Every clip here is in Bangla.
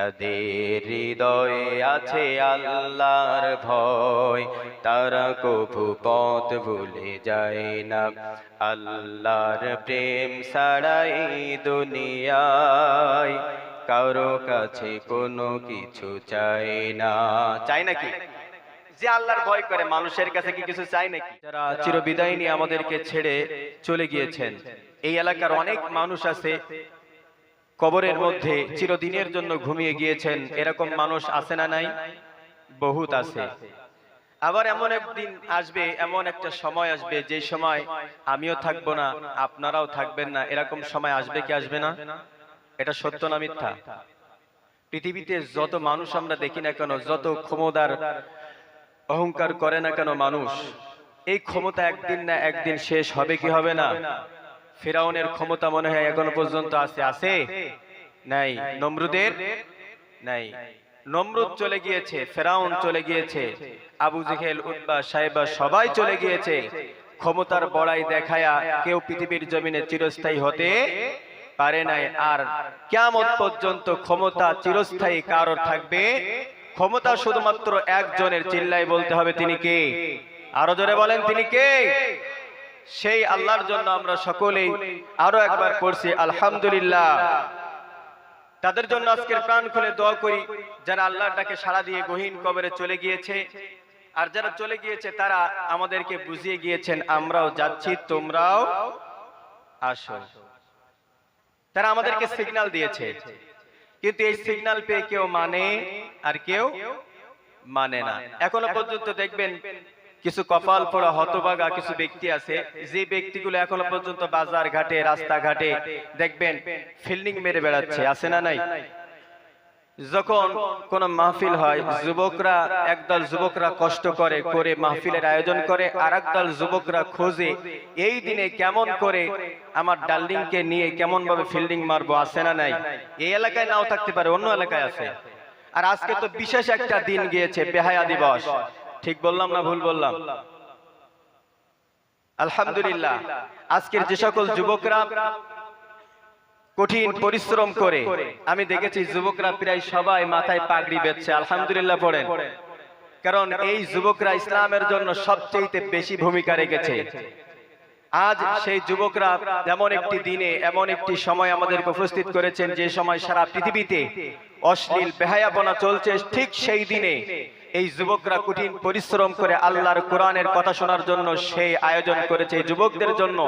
যাদের হৃদয়ে আছে আল্লাহর ভয়, তারা কভু পথ ভুলে যায় না। আল্লাহর প্রেম ছাড়াই দুনিয়ায় কারো কাছে কোনো কিছু চাই না। চাই নাকি? যে আল্লাহর ভয় করে মানুষের কাছে কি কিছু চাই নাকি? যারা চিরবিদায় নিয়ে আমাদেরকে ছেড়ে চলে গিয়েছেন, এই এলাকার অনেক মানুষ আছে কবরের মধ্যে চিরদিনের জন্য ঘুমিয়ে গিয়েছেন। এরকম মানুষ আছে না নাই? বহুত আছে। আবার এমন একদিন আসবে, এমন একটা সময় আসবে যে সময় আমিও থাকবো না, আপনারাও থাকবেন না। এরকম সময় আসবে কি আসবে না? এটা সত্য না মিথ্যা? পৃথিবীতে যত মানুষ আমরা দেখি না কেন, যত ক্ষমতার অহংকার করে না কেন মানুষ, এই ক্ষমতা একদিন না একদিন শেষ হবে কি হবে না? ফিরাউনের ক্ষমতা মনে হয় এখনো পর্যন্ত আছে, আছে নাই? নমরুদের নাই। নমরুদ চলে গিয়েছে, ফিরাউন চলে গিয়েছে, আবু জেহেল, উতবা, সাইবা সবাই চলে গিয়েছে। ক্ষমতার বড়াই দেখায়া কেউ পৃথিবীর জমিনে চিরস্থায়ী হতে পারে নাই। আর কিয়ামত পর্যন্ত ক্ষমতা চিরস্থায়ী কারোর থাকবে। ক্ষমতা শুধুমাত্র একজনের, চিল্লাই বলতে হবে তিনি কে? আরো জোরে বলেন তিনি কে? সেই আল্লাহর জন্য আমরা সকলেই আরো একবার পড়ছি আলহামদুলিল্লাহ। তাদের জন্য আজকের প্রাণ খুলে দোয়া করি যারা আল্লাহর ডাকে সাড়া দিয়ে গহীন কবরে চলে গিয়েছে। আর যারা চলে গিয়েছে তারা আমাদেরকে বুঝিয়ে গিয়েছেন আমরাও যাচ্ছি, তোমরাও আসো। তারা আমাদেরকে সিগন্যাল দিয়েছে, কিন্তু এই সিগন্যাল পেয়ে কেউ মানে আর কেউ মানে না। এখনো পর্যন্ত দেখবেন কিছু কপাল পোড়া হতভাগা কিছু ব্যক্তি আছে, যে ব্যক্তিগুলো এখনো পর্যন্ত বাজার ঘাটে, রাস্তাঘাটে দেখবেন ফিল্ডিং মেরে বেড়াচ্ছে, আছে না নাই? যখন কোন মাহফিল হয়, যুবকরা, একদল যুবকরা কষ্ট করে করে মাহফিলের আয়োজন করে, আর একদল যুবকরা খোঁজে এই দিনে কেমন করে আমার ডার্লিংকে নিয়ে কেমন ভাবে ফিল্ডিং মারবো, আছে না নাই? এই এলাকায় নাও থাকতে পারে, অন্য এলাকায় আছে। আর আজকে তো বিশেষ একটা দিন গিয়েছে, বেহায়া দিবস। ঠিক বললাম না ভুল বললাম? আলহামদুলিল্লাহ। আজকের যে সকল যুবকরা কঠিন পরিশ্রম করে, আমি দেখেছি যুবকরা প্রায় সবাই মাথায় পাগড়ি বেঁধেছে, আলহামদুলিল্লাহ পড়েন। কারণ এই যুবকরা ইসলামের জন্য সবচেয়ে বেশি ভূমিকা রেখেছে। আজ সেই যুবকরা এমন একটি দিনে, এমন একটি সময় আমাদেরকে উপস্থিত করেছেন যে সময় সারা পৃথিবীতে অশ্লীল বেহায়াপনা চলছে। ঠিক সেই দিনে এই যুবকরা কঠিন পরিশ্রম করে আল্লাহর কোরআনের কথা শোনার জন্য সেই আয়োজন করেছে। যুবকদের জন্য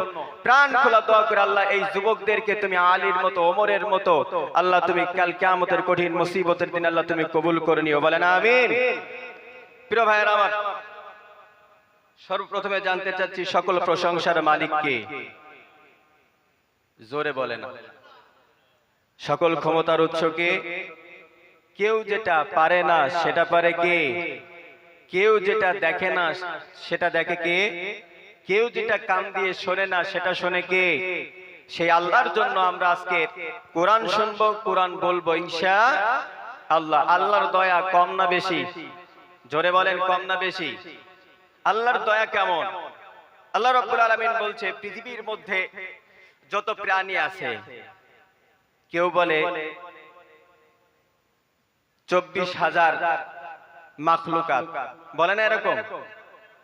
প্রাণ খোলা দোয়া করে, আল্লাহ এই যুবকদেরকে তুমি আলীর মতো, ওমরের মতো, আল্লাহ তুমি কাল কিয়ামতের কঠিন মুসিবতের দিন আল্লাহ তুমি কবুল করে নিও, বলেন আমিন। প্রিয় ভাইয়েরা আমার, সর্বপ্রথমে জানতে চাচ্ছি সকল প্রশংসার মালিক কে? জোরে বলেন। সকল ক্ষমতার উৎস কে? কেউ যেটা পারে না সেটা পারে কে? কেউ যেটা দেখে না সেটা দেখে কে? কেউ যেটা কান দিয়ে শোনে না সেটা শোনে কে? সেই আল্লাহর জন্য আমরা আজকে কোরআন শুনবো, কোরআন বলবো ইনশাআল্লাহ। আল্লাহর দয়া কম না বেশি? জোরে বলেন, কম না বেশি? আল্লাহর দয়া কেমন? আল্লাহ রাব্বুল আলামিন বলছে পৃথিবীর মধ্যে যত প্রাণী আছে, কেউ বলে 24,000 মাখলুকাত, বলে না এরকম?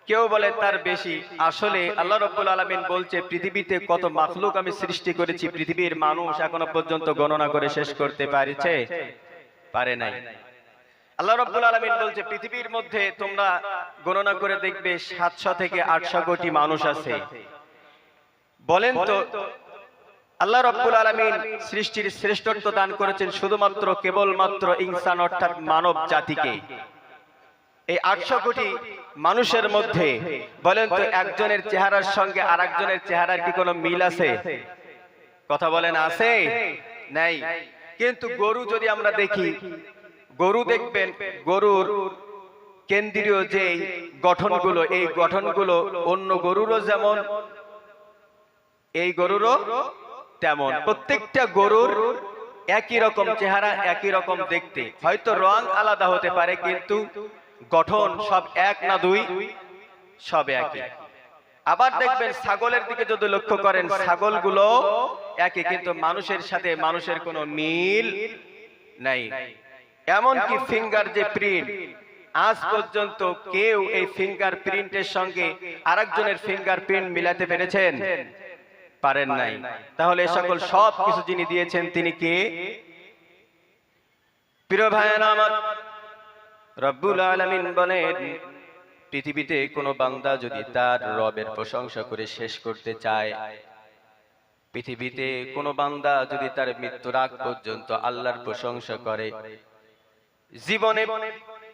কেউ বলে তার বেশি। আসলে আল্লাহ রাব্বুল আলামিন বলছে পৃথিবীতে কত মাখলুক আমি সৃষ্টি করেছি, পৃথিবীর মানুষ এখনো পর্যন্ত গণনা করে শেষ করতে পারেছে? পারে নাই। আল্লাহ রাব্বুল আলামিন বলছে পৃথিবীর মধ্যে তোমরা গণনা করে দেখবে 700 থেকে 800 কোটি মানুষ আছে। বলেন তো আল্লাহ রাব্বুল আলামিন সৃষ্টির শ্রেষ্ঠত্ব দান করেছেন শুধুমাত্র কেবলমাত্র ইনসান অর্থাৎ মানব জাতিকে। এই 800 কোটি মানুষের মধ্যে বলেন তো একজনের চেহারার সঙ্গে আরেকজনের চেহারার কি কোনো মিল আছে? কথা বলেন, আছে? নাই। কিন্তু গরু যদি আমরা দেখি, গরু দেখবেন গরুর কেন্দ্রীয় যে গঠনগুলো, এই গঠনগুলো অন্য গরুরও যেমন, এই গরুরও তেমন। প্রত্যেকটা গরুর একই রকম চেহারা, একই রকম দেখতে, হয়তো রং আলাদা হতে পারে কিন্তু গঠন সব এক না দুই, সব একই। আবার দেখবেন ছাগলের দিকে যদি লক্ষ্য করেন, ছাগলগুলো একই, কিন্তু মানুষের সাথে মানুষের কোনো মিল নাই। এমনকি ফিঙ্গার যে প্রিন্ট, আজ পর্যন্ত কেউ এই ফিঙ্গার প্রিন্টের সঙ্গে আরেকজনের ফিঙ্গার প্রিন্ট মিলাতে পেরেছেন? পারেন নাই। তাহলে সকল সব কিছু যিনি দিয়েছেন তিনি কে? প্রিয় ভাইয়েরা আমার, রব্বুল আলামিন বলেন, পৃথিবীতে কোনো বান্দা যদি তার রবের প্রশংসা করে শেষ করতে চায়, পৃথিবীতে কোনো বান্দা যদি তার মৃত্যুর আগ পর্যন্ত আল্লাহর প্রশংসা করে, জীবনে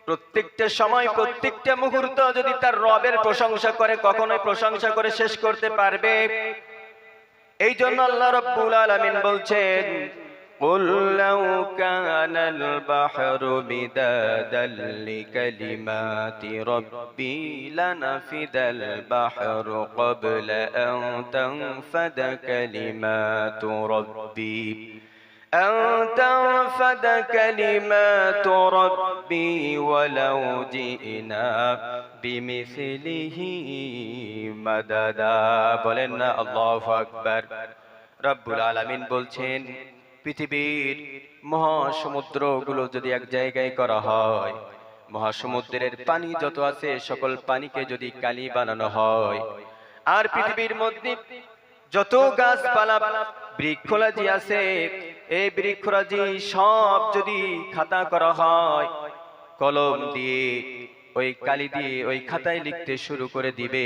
প্রত্যেকটা সময় প্রত্যেকটা মুহূর্ত যদি তার রবের প্রশংসা করে, কখনোই প্রশংসা করে শেষ করতে পারবে? এই জন্য আল্লাহ রাব্বুল আলামিন বলছেন, قُل لَّوْ كَانَ الْبَحْرُ مِدَادًا لِّكَلِمَاتِ رَبِّي لَنَفِدَ الْبَحْرُ قَبْلَ أَن تَنفَدَ كَلِمَاتُ رَبِّي وَلَوْ جِئْنَا بِمِثْلِهِ مَدَدًا। বলেন না আল্লাহু আকবার। রব্বুল আলামিন বলছেন, পৃথিবীর মহাসমুদ্রগুলো যদি এক জায়গায় করা হয়, মহাসমুদ্রের পানি যত আছে সকল পানিকে যদি কালি বানানো হয়, আর পৃথিবীর মধ্যে যত গাছপালা বৃক্ষরাজি আছে, এই বৃক্ষরাজি সব যদি খাতা করা হয়, কলম দিয়ে ওই কালি দিয়ে ওই খাতায় লিখতে শুরু করে দিবে,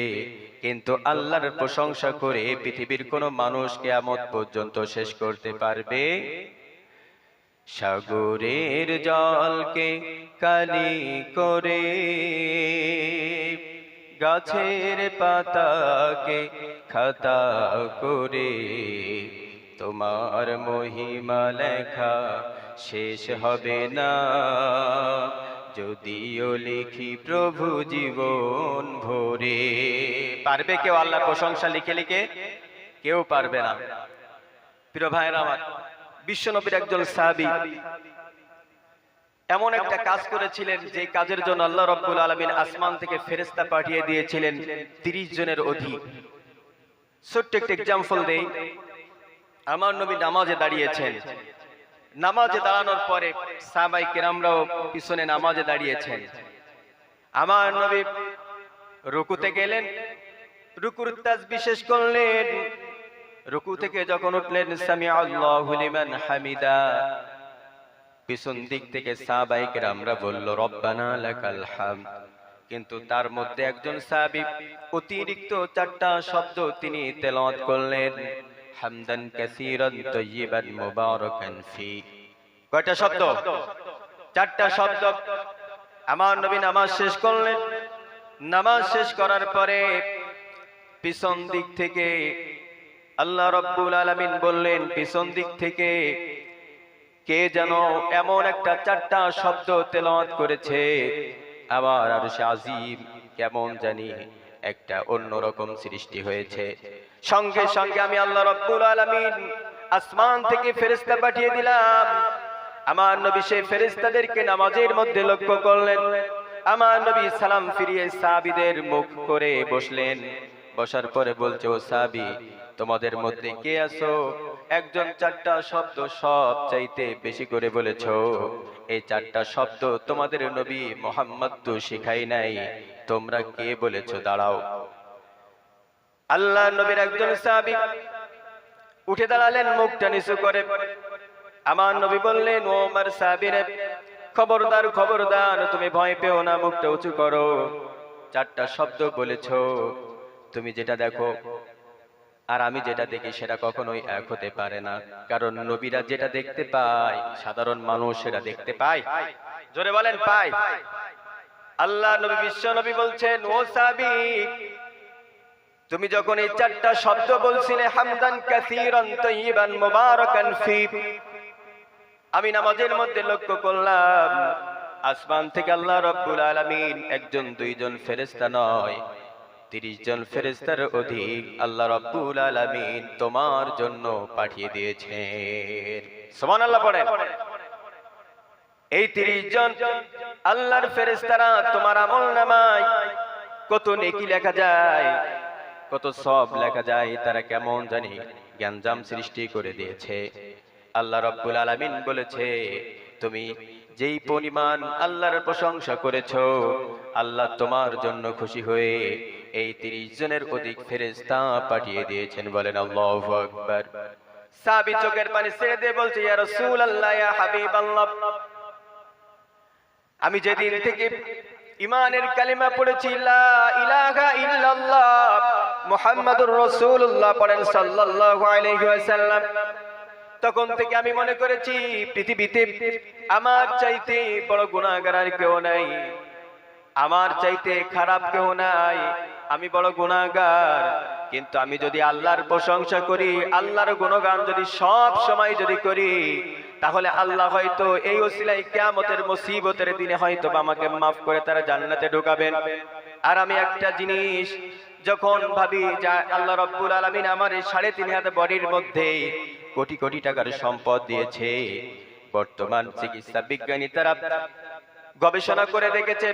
কিন্তু আল্লাহর প্রশংসা করে পৃথিবীর কোনো মানুষ কিয়ামত পর্যন্ত শেষ করতে পারবে? সাগরের জলকে কালি করে, গাছের পাতাকে খাতা করে, তোমার মহিমা লেখা শেষ হবে না, যদিও লিখি প্রভু জীবন ভরে। পারবে কেউ আল্লাহর প্রশংসা লিখে লিখে? কেউ পারবে না। প্রিয় ভাইরা আমার, বিশ্বনবীর একজন সাহাবী এমন একটা কাজ করেছিলেন যে কাজের জন্য আল্লাহ রাব্বুল আলামিন আসমান থেকে ফেরেশতা পাঠিয়ে দিয়েছিলেন 30 জনের অধিক। ছোট্ট একটা एग्जांपल দেই। আমার নবী নামাজে দাঁড়িয়েছেন, নামাজে দাঁড়ানোর পরে সাহাবায়ে কেরামরাও পিছনে নামাজে দাঁড়িয়েছেন। আমার নবী রুকুতে গেলেন, রুকুর তাসবিহ শেষ করলেন, রুকু থেকে যখন উঠলেন সামি আল্লাহু লিমান হামিদা, পিছন দিক থেকে সাহাবায়ে কেরামরা বলল রব্বানা লাকাল হামদ। কিন্তু তার মধ্যে একজন সাহাবী অতিরিক্ত 4টা শব্দ তিনি তেলাওয়াত করলেন, হামদান কাসীরান তাইয়িবান মুবারাকান ফি। কয়টা শব্দ? 4টা শব্দ। আমার নবী নামাজ শেষ করলেন, নামাজ শেষ করার পরে পিছন দিক থেকে আল্লাহ রাব্বুল আলামিন বললেন, পিছন দিক থেকে কে যেন এমন একটা 4টা শব্দ তেলাওয়াত করেছে, আবার আরশে আজিম কেমন জানি একটা অন্যরকম সৃষ্টি হয়েছে। সঙ্গে সঙ্গে আমি আল্লাহ রাব্বুল আলামিন আসমান থেকে ফেরেশতা পাঠিয়ে দিলাম। আমার নবী সেই ফেরেশতাদেরকে নামাজের মধ্যে লক্ষ্য করলেন। আমার নবী সালাম ফিরিয়ে সাহাবীদের মুখ করে বসলেন। বসার পরে বলছে, ও সাহাবী, তোমাদের মধ্যে কে আছো একজন 4টা শব্দ সব চাইতে বেশি করে বলেছো? এই 4টা শব্দ তোমাদের নবী মুহাম্মদ তো শিখাই নাই, তোমরা কে বলেছো? দাঁড়াও। আল্লাহ নবীর একজন সাহাবী উঠে দাঁড়ালেন মুখটা নিচু করে। আমার নবী বললেন, ও আমার সাহাবীরে, খবরদার খবরদার, তুমি ভয় পেও না, মুখটা উঁচু করো। 4টা শব্দ বলেছো, তুমি যেটা দেখো আর আমি যেটা দেখি সেটা কখনোই এক হতে পারে না, কারণ নবীরা যেটা দেখতে পায় সাধারণ মানুষ সেটা দেখতে পায়। জোরে বলেন, পায়। আল্লাহ নবী বিশ্ব নবী বলছেন, ও সাহাবী, তুমি যখন এই 4টা শব্দ বলছিলে, হামদান কাসীরান তাইয়িবান মুবারাকান ফি, আমি নামাজের মধ্যে লক্ষ্য করলাম আসমান থেকে আল্লাহ রাব্বুল আলামিন একজন দুইজন ফেরেশতা নয়, 30 জন ফেরেশতার অধিক আল্লাহ রাব্বুল আলামিন তোমার জন্য পাঠিয়ে দিয়েছেন। সুবহানাল্লাহ পড়েন। এই 30 জন আল্লাহর ফেরেশতারা তোমার আমলনামায় কত নেকি লেখা যায়, কত সওয়াব লেখা যায়, তারা কেমন জানি জ্ঞানজাম সৃষ্টি করে দিয়েছে। আল্লাহ রাব্বুল আলামিন বলেছে, তুমি যেই পরিমাণ আল্লাহর প্রশংসা করেছো, আল্লাহ তোমার জন্য খুশি হয়ে এই 30 জনের অধিক ফেরেশতা পাঠিয়ে দিয়েছেন। বলেন আল্লাহু আকবার। সাহাবী চোখের পানি ছেড়ে দিয়ে বলছে, ইয়া রাসূলুল্লাহ, ইয়া হাবিবাল্লাহ, আমি যেদিন থেকে ঈমানের কালিমা পড়েছি, লা ইলাহা ইল্লাল্লাহ মুহাম্মাদুর রাসূলুল্লাহ পড়েন সাল্লাল্লাহু আলাইহি ওয়াসাল্লাম, তখন থেকে আমি মনে করেছি পৃথিবীতে আমার চাইতে বড় গুনাহগার আর কেউ নাই, আমার চাইতে খারাপ কেউ নাই, আমি বড় গুনাহগার। কিন্তু আমি যদি আল্লাহর প্রশংসা করি, আল্লাহর গুণগান যদি সব সময় যদি করি, তাহলে আল্লাহ হয়তো এই ওসিলায় কিয়ামতের মুসিবতের দিনে হয়তো আমাকে মাফ করে তারা জান্নাতে ঢোকাবেন। আর আমি একটা জিনিস যখন ভাবি যে আল্লাহ রাব্বুল আলামিন আমার এই 3.5 হাত বডির মধ্যে কোটি কোটি টাকার সম্পদ দিয়েছে, বর্তমান চিকিৎসা বিজ্ঞানী তারা গবেষণা করে দেখেছে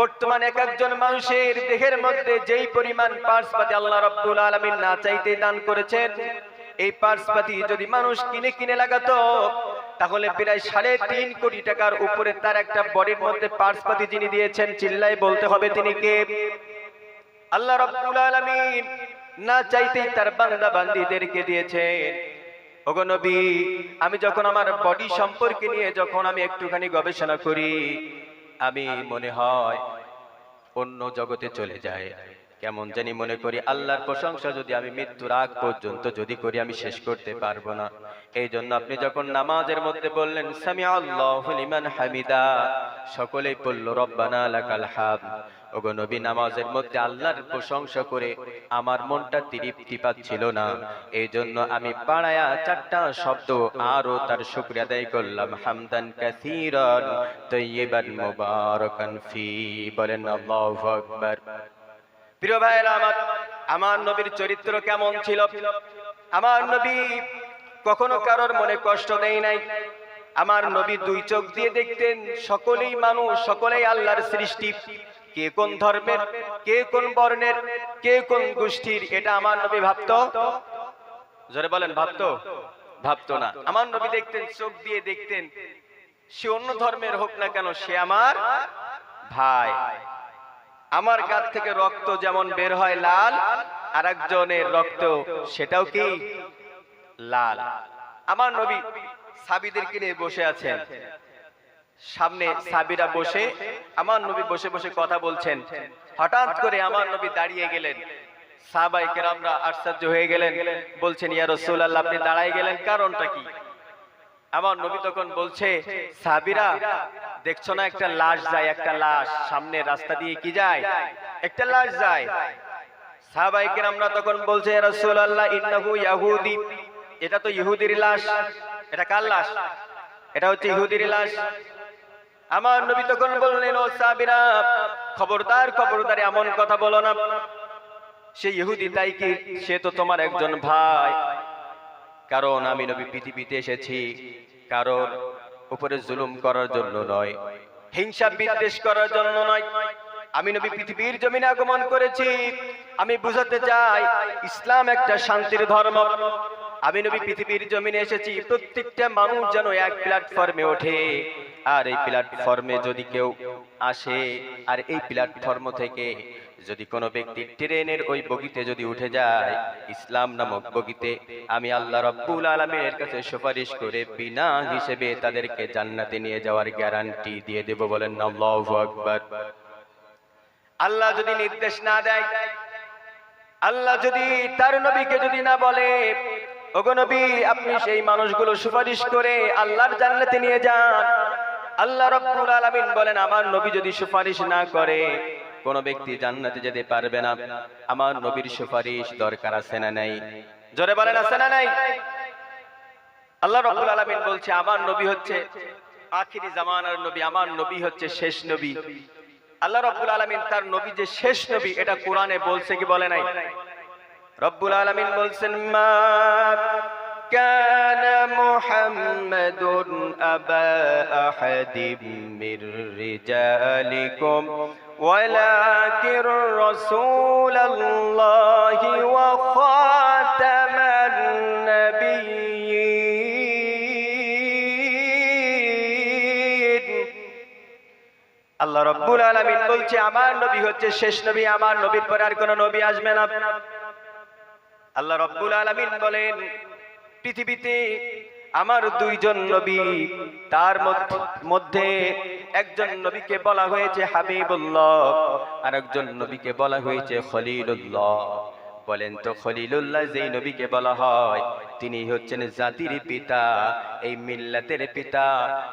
বর্তমান এক একজন মানুষের দেহের মধ্যে যেই পরিমাণ পার্টসপাতি আল্লাহ রাব্বুল আলামিন না চাইতে দান করেছেন, এই পার্টসপাতি যদি মানুষ কিনে কিনে লাগাতো, তাহলে প্রায় 3.5 কোটি টাকার উপরে তার একটা বডির মধ্যে পার্টসপাতি যিনি দিয়েছেন, চিল্লায় বলতে হবে তিনি কে? আল্লাহ রাব্বুল আলামিন না চাইতেই তার বান্দা বান্দীদেরকে দিয়েছেন। ওগো নবী, আমি যখন আমার বডি সম্পর্কে নিয়ে যখন আমি একটুখানি গবেষণা করি, আমি মনে হয় অন্য জগতে চলে যায়, কেমন জানি মনে করি আল্লাহর প্রশংসা যদি আমি মৃত্যুর আগ পর্যন্ত যদি করি আমি শেষ করতে পারবো না। এই জন্য আপনি যখন নামাজের মধ্যে বললেন সামিআল্লাহু লিমান হামিদা, সকলেই বলল রব্বানা লাকাল হামদ। ওগো নবী, নামাজের মধ্যে আল্লাহর প্রশংসা করে আমার মনটা তৃপ্তি পাচ্ছিল না, এই জন্য আমি পাড়ায়া 4টা শব্দ আরো তার শুকরিয়া আদায় করলাম, হামদান কাসীরান তাইয়িবান মুবারাকান ফি। বলেন আল্লাহু আকবার। প্রিয় ভাইরা আমার নবীর চরিত্র কেমন ছিল? আমার নবী কখনো কারোর মনে কষ্ট দেয় নাই। আমার নবী 2 চোখ দিয়ে দেখতেন সকলেই মানুষ, সকলেই আল্লাহর সৃষ্টি, কে কোন ধর্মের, কে কোন বর্ণের, কে কোন গোষ্ঠীর, এটা আমার নবী ভাবতো? জোরে বলেন, ভাবতো? ভাবতো না। আমার নবী দেখতেন, চোখ দিয়ে দেখতেন, সে অন্য ধর্মের হোক না কেন, সে আমার ভাই। আমার কাছ থেকে রক্ত যেমন বের হয় লাল, আরেকজনের রক্ত সেটাও কি লাল। আমার নবী সাহাবীদেরকে নিয়ে বসে আছেন, সামনে সাহাবীরা বসে, আমার নবী বসে বসে কথা বলছেন। হঠাৎ করে আমার নবী দাঁড়িয়ে গেলেন, সাহাবায়ে কেরামরা আশ্চর্য হয়ে গেলেন, বলছেন ইয়া রাসূলুল্লাহ, আপনি দাঁড়ায় গেলেন, কারণটা কি? আমার নবী তখন বলছে, সাহাবীরা দেখছো না একটা লাশ যায়, একটা লাশ সামনে রাস্তা দিয়ে কি যায়, একটা লাশ যায়। সাহাবায়ে কেরামরা তখন বলছে ইয়া রাসূলুল্লাহ ইন্নাহু ইয়াহুদি, এটা তো ইহুদির লাশ। এটা কার লাশ? এটা হচ্ছে ইহুদির লাশ। আমার নবী তখন বললেন, ও সাহাবীরা, খবরদার খবরদার এমন কথা বলো না, সে ইহুদি তাই কি, সে তো তোমার একজন ভাই। কারণ আমি নবী পৃথিবীতে এসেছি কারোর উপরে জুলুম করার জন্য নয়, হিংসা বিদ্বেষ করার জন্য নয়। আমি নবী পৃথিবীর জমিনে আগমন করেছি, আমি বুঝাতে চাই ইসলাম একটা শান্তির ধর্ম। আমি নবী পৃথিবীর জমিনে এসেছি প্রত্যেকটা মানুষ যেন এক প্ল্যাটফর্মে ওঠে, আর এই প্ল্যাটফর্মে যদি কেউ আসে, আর এই প্ল্যাটফর্ম থেকে যদি কোনো ব্যক্তি ট্রেনের ওই বগিতে যদি উঠে যায়, ইসলাম নামক বগিতে, আমি আল্লাহ রাব্বুল আলামিনের কাছে সুপারিশ করে বিনা হিসেবে তাদেরকে জান্নাতে নিয়ে যাওয়ার গ্যারান্টি দিয়ে দেব। বলেন আল্লাহু আকবার। আল্লাহ যদি নির্দেশ না দেয়, আল্লাহ যদি তার নবীকে যদি না বলে, ওগো নবী আপনি সেই মানুষগুলো সুপারিশ করে আল্লাহর জান্নাতে নিয়ে যান, আল্লাহ রাব্বুল আলামিন বলেন আমার নবী যদি সুপারিশ না করে কোন ব্যক্তি জান্নাতে যেতে পারবে না। আমার নবীর সুপারিশ দরকার আছে না নাই? জোরে বলেন আছে না নাই? আল্লাহ রাব্বুল আলামিন বলছে আমার নবী হচ্ছে আখিরি জামানার নবী, আমার নবী হচ্ছে শেষ নবী। আল্লাহ রাব্বুল আলামিন তার নবী যে শেষ নবী এটা কোরআনে বলছে কি বলে নাই? রব্বুল আলামিন বলছেন মা কানা মুহাম্মাদুন আবা আহাদিম মির রিজালিকুম ওয়ালাকির রাসূলুল্লাহি ওয়া খাতামান নাবিয়্যিন। আল্লাহ রাব্বুল আলামিন বলছে আমার নবী হচ্ছে শেষ নবী, আমার নবীর পরে আর কোনো নবী আসবে না। আল্লাহ রাব্বুল আলামিন বলেন পৃথিবীতে আমার দুইজন নবী, তার মধ্যে একজন নবীকে বলা হয়েছে হাবিবুল্লাহ, আর একজন নবীকে বলা হয়েছে খলিলুল্লাহ। বলেন তো খলিলুল্লাহ যেই নবীকে বলা হয় তিনি হচ্ছেন জাতির পিতা, এই মিল্লাতের পিতা।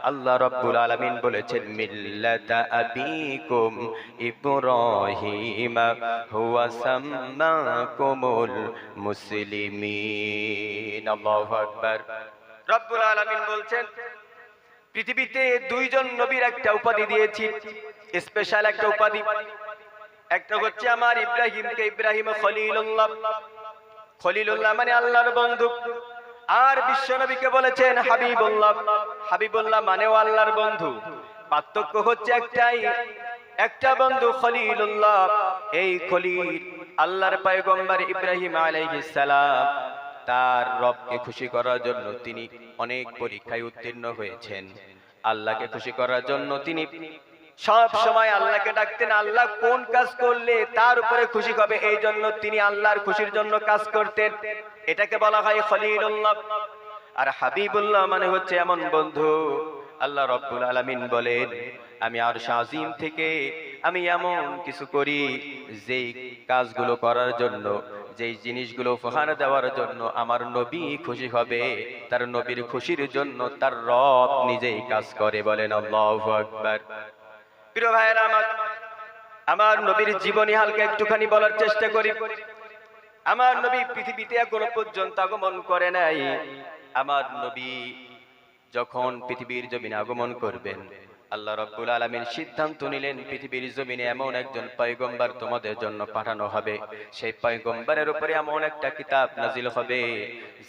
আল্লাহ রাব্বুল আলামিন বলেছেন মিল্লাতা আবিকুম ইব্রাহিম হুয়া সাম্মাকুমুল মুসলিমিন। আল্লাহু আকবার। রব্বুল আলামিন বলছেন পৃথিবীতে দুইজন নবীর একটা উপাধি দিয়েছি, স্পেশাল একটা উপাধি। একটা হচ্ছে আমার ইব্রাহিমকে ইব্রাহিম খলিলুল্লাহ, খলিলুল্লাহ মানে আল্লাহর বন্ধু। আর বিশ্ব নবীকে বলেছেন হাবিবুল্লাহ, হাবিবুল্লাহ মানেও আল্লাহর বন্ধু। পার্থক্য হচ্ছে একটাই, একটা বন্ধু খলিলুল্লাহ, এই খলিল আল্লাহর পয়গম্বর ইব্রাহিম আলাইহিস সালাম তার রবকে খুশি করার জন্য তিনি অনেক পরীক্ষায় উত্তীর্ণ হয়েছেন। আল্লাহকে খুশি করার জন্য তিনি সব সময় আল্লাহকে ডাকতেন, আল্লাহ কোন কাজ করলে তার উপরে খুশি হবে এই জন্য তিনি আল্লাহর খুশির জন্য কাজ করতেন। এটাকে বলা হয় খলিলুল্লাহ। আর হাবিবুল্লাহ মানে হচ্ছে এমন বন্ধু, আল্লাহ রাব্বুল আলামিন বলেন আমি আরশ আজিম থেকে আমি এমন কিছু করি যেই কাজগুলো করার জন্য, যেই জিনিসগুলো উপহার দেওয়ার জন্য আমার নবী খুশি হবে, তার নবীর খুশির জন্য তার রব নিজেই কাজ করে। বলেন আল্লাহু আকবার। প্রিয় ভাইরা আমার, আমার নবীর জীবনী হালকা একটুখানি বলার চেষ্টা করি। আমার নবী পৃথিবীতে এখনো পর্যন্ত আগমন করে নাই। আমার নবী যখন পৃথিবীর জমিনে আগমন করবেন, আল্লাহ রাব্বুল আলামিন সিদ্ধান্ত নিলেন পৃথিবীর জমিনে এমন একজন পয়গম্বর তোমাদের জন্য পাঠানো হবে। সেই পয়গম্বরের উপরে এমন একটা কিতাব নাজিল হবে,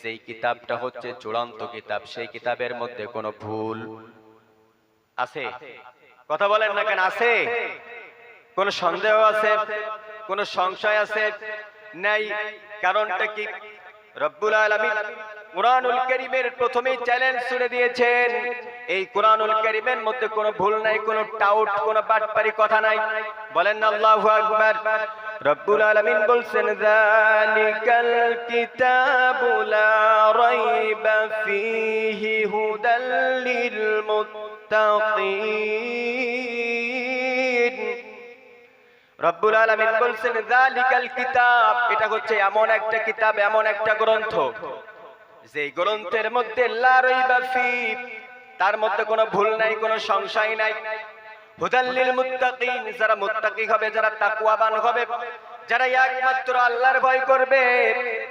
যেই কিতাবটা হচ্ছে চূড়ান্ত কিতাব। সেই কিতাবের মধ্যে কোনো ভুল আছে? কথা বলেন না কেন? আছে? কোন সন্দেহ আছে? কোন সংশয় আছে? নাই। কারণটা কি? রব্বুল আলামিন কুরআনুল কারীমের প্রথমেই চ্যালেঞ্জ ছুড়ে দিয়েছেন, এই কুরআনুল কারীমের মধ্যে কোনো ভুল নাই, কোনো টাউট, কোনো বাটপারি কথা নাই। বলেন আল্লাহু আকবার। রব্বুল আলামিন বলছেন যালিকাল কিতাবু লা রাইবা ফীহি হুদাল লিল মুত্তাকিন। রব্বুল আলামিন বলছেন যালিকাল কিতাব, এটা হচ্ছে এমন একটা কিতাব, এমন একটা গ্রন্থ যে গ্রন্থের মধ্যে লা রাইবা ফী, তার মধ্যে কোনো ভুল নাই, কোনো সংশয় নাই। হুদাল লিল মুত্তাকিন, যারা মুত্তাকি হবে, যারা তাকওয়াবান হবে, যারা একমাত্র আল্লাহর ভয় করবে,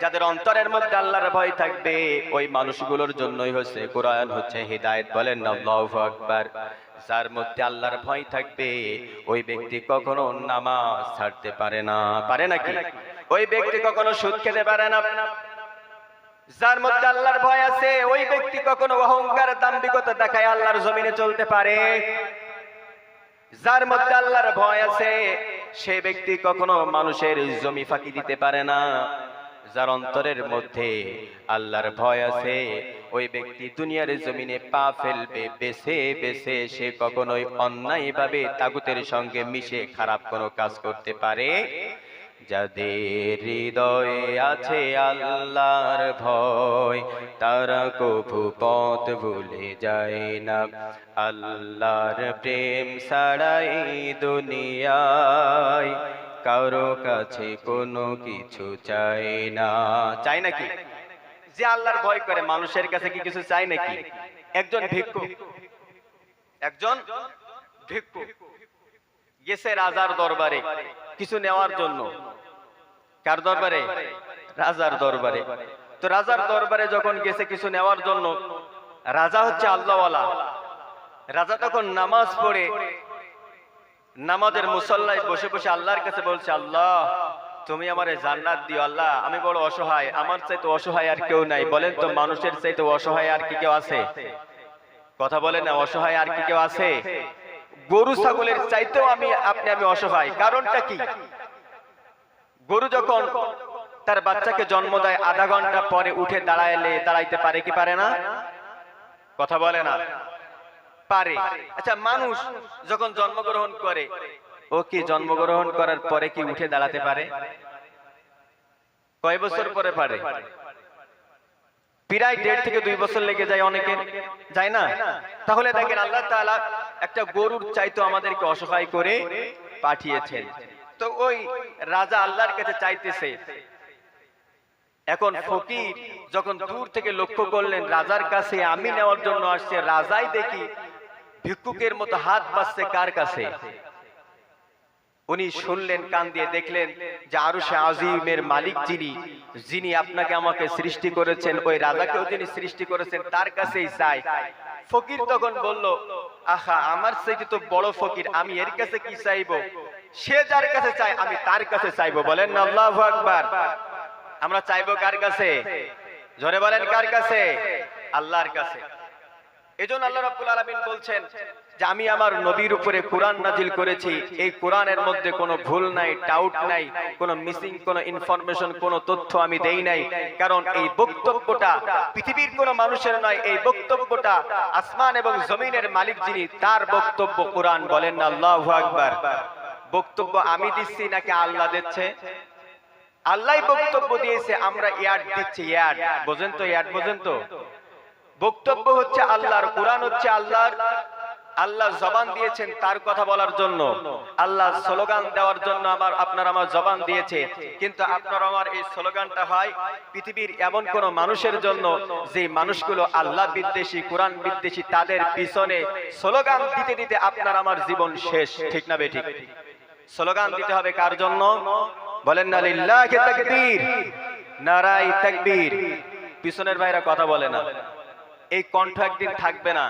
যাদের অন্তরের মধ্যে আল্লাহর ভয় থাকবে, ওই মানুষগুলোর জন্যই হচ্ছে কোরআন, হচ্ছে হিদায়াত। বলেন আল্লাহু আকবার। যার মধ্যে আল্লাহর ভয় থাকবে ওই ব্যক্তি কখনো নামাজ ছাড়তে পারে না। পারে নাকি? ওই ব্যক্তি কখনো সুদ খেতে পারে না। যার মধ্যে আল্লাহর ভয় আছে ওই ব্যক্তি কখনো অহংকার, দাম্ভিকতা দেখায় আল্লাহর জমিনে চলতে পারে। যার মধ্যে আল্লাহর ভয় আছে সেই ব্যক্তি কখনো মানুষের জমি ফাঁকি দিতে পারে না। যার অন্তরের মধ্যে আল্লাহর ভয় আছে ওই ব্যক্তি দুনিয়ার জমিনে পা ফেলবে বেছে বেছে, সে কখনোই অন্যায়ভাবে তাগুতের সঙ্গে মিশে খারাপ কোনো কাজ করতে পারে। যাদের হৃদয়ে আছে আল্লাহর ভয় তারা কভু পথ ভুলে যায় না। আল্লাহর প্রেম ছাড়াই দুনিয়ায় কারো কাছে কোনো কিছু চাই না। চাই নাকি? যে আল্লাহর ভয় করে মানুষের কাছে কি কিছু চাই নাকি? একজন ভিক্ষুক, একজন ভিক্ষুক গেছে রাজার দরবারে কিছু নেওয়ার জন্য। কার দরবারে? রাজার দরবারে। তো রাজার দরবারে যখন গেছে কিছু নেওয়ার জন্য, রাজা হচ্ছে আল্লাহওয়ালা। রাজা তখন নামাজ পড়ে নামাজের মুসল্লায় বসে বসে আল্লাহর কাছে বলছে, আল্লাহ তুমি আমারে জান্নাত দিও। আল্লাহ আমি বড় অসহায়, আমার চাইতে অসহায় আর কেউ নাই। বলেন তো মানুষের চাইতে অসহায় আর কি কেউ আছে? কথা বলেন না, অসহায় আর কি কেউ আছে? গরু ছাগলের চাইতেও আমি অসহায়। কারণটা কি? গরু যখন তার বাচ্চাকে জন্ম দেয় আধা ঘন্টা পরে উঠে দাঁড়াইতে পারে কি পারে না? কথা বলে না। পারে। আচ্ছা, মানুষ যখন জন্মগ্রহণ করে, ও কি জন্মগ্রহণ করার পরে কি উঠে দাঁড়াতে পারে? কয় বছর পরে পারে? প্রায় 1.5 থেকে 2 বছর লেগে যায় অনেকের, যায় না? তাহলে দেখেন আল্লাহ তাআলা একটা গরুর চাইতো আমাদেরকে অসহায় করে পাঠিয়েছেন। তো ওই রাজা আল্লাহর কাছে চাইতেছে। এখন ফকির যখন দূর থেকে লক্ষ্য করলেন রাজার কাছে আমি নেওয়ার জন্য আসছে, রাজাই দেখি ভিক্ষুকের মতো হাত বাঁধছে কার কাছে? উনি শুনলেন, কান দিয়ে দেখলেন যে আরশে আজিমের মালিক যিনি আপনাকে আমাকে সৃষ্টি করেছেন, ওই রাজাকেও যিনি সৃষ্টি করেছেন তার কাছেই চাই। ফকির তখন বলল, আহা, আমার চাইতে তো বড় ফকির, আমি এর কাছে কি চাইবো? সে যার কাছে চায় আমি তার কাছে চাইবো। বলেন না আল্লাহু আকবার। আমরা চাইবো কার কাছে? জোরে বলেন, কার কাছে? আল্লাহর কাছে। এজন্য আল্লাহ রাব্বুল আলামিন বলছেন যে আমি আমার নবীর উপরে কোরআন নাজিল করেছি, এই কোরআনের মধ্যে কোনো ভুল নাই, ডাউট নাই, কোনো মিসিং কোনো ইনফরমেশন, কোনো তথ্য আমি দেই নাই। কারণ এই বক্তব্যটা পৃথিবীর কোনো মানুষের নয়, এই বক্তব্যটা আসমান এবং জমিনের মালিক যিনি, তার বক্তব্য কোরআন। বলেন না আল্লাহু আকবার। বক্তব্য আমি দিচ্ছি নাকি আল্লাহ দিচ্ছে? আল্লাহই বক্তব্য দিয়েছে, আমরা ইয়াড দিচ্ছি। ইয়াড বোঝেন তো? ইয়াড বোঝেন তো? বক্তব্য হচ্ছে আল্লাহর, কোরআন হচ্ছে আল্লাহর। আল্লাহ জবান দিয়েছেন তার কথা বলার জন্য, আল্লাহ স্লোগান দেওয়ার জন্য আপনার আমার জবান দিয়েছে। কিন্তু আপনার আমার এই স্লোগানটা হয় পৃথিবীর এমন কোন মানুষের জন্য যে মানুষগুলো আল্লাহ বিদ্বেষী, কোরআন বিদ্বেষী, তাদের পিছনে স্লোগান দিতে দিতে আপনার আমার জীবন শেষ। ঠিক না বেঠিক? স্লোগান দিতে হবে কার জন্য? বলেন না লিল্লাহি তাকবীর, নারায়ে তাকবীর। পিছনের ভাইরা কথা বলে না। এই কণ্ঠ একদিন থাকবে না,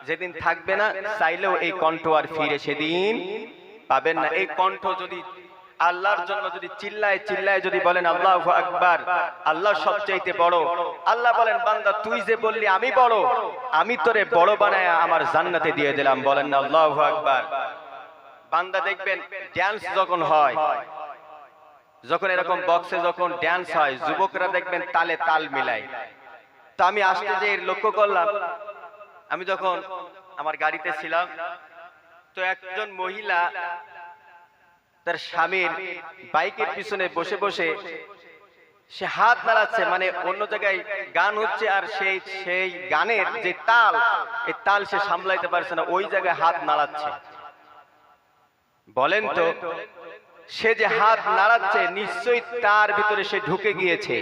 যেদিন থাকবে না চাইলেও এই কণ্ঠ আর ফিরে সেদিন পাবেন না। এই কণ্ঠ যদি আল্লাহর জন্য যদি চিল্লায় চিল্লায় যদি বলেন আল্লাহু আকবার, আল্লাহ সবচাইতে বড়। আল্লাহ বলেন, বান্দা তুই যে বললি আমি বড়, আমি তোরে বড় বানায় আমার জান্নাতে দিয়ে দিলাম। বলেন না আল্লাহু আকবার। বান্দা দেখবেন ড্যান্স যখন হয়, যখন এরকম বক্সে যখন ড্যান্স হয়, যুবকরা দেখবেন তালে তাল মিলায়। তো আমি আসতে যে লক্ষ্য করলাম, আমি যখন আমার গাড়িতে ছিলাম, তো একজন মহিলা তার স্বামীর বাইকের পিছনে বসে বসে সে হাত নাড়াচ্ছে, মানে অন্য জায়গায় গান হচ্ছে আর সেই গানের যে তাল, এই তাল সে সামলাইতে পারছে না, ওই জায়গায় হাত নাড়াচ্ছে। বলেন তো, সে যে হাত নাড়াচ্ছে নিশ্চয়ই তার ভিতরে সে ঢুকে গিয়েছে।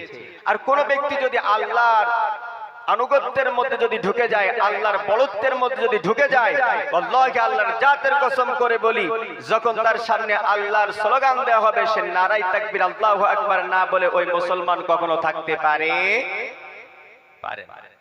আর কোন ব্যক্তি যদি আল্লাহর আনুগত্যের মধ্যে যদি ঢুকে যায়, আল্লাহর বড়ত্বের মধ্যে যদি ঢুকে যায়, আল্লাহকে আল্লাহর জাতের কসম করে বলি, যখন তার সামনে আল্লাহর স্লোগান দেওয়া হবে, সে নারায়ে তাকবীর আল্লাহু আকবার না বলে ওই মুসলমান কখনো থাকতে পারে না।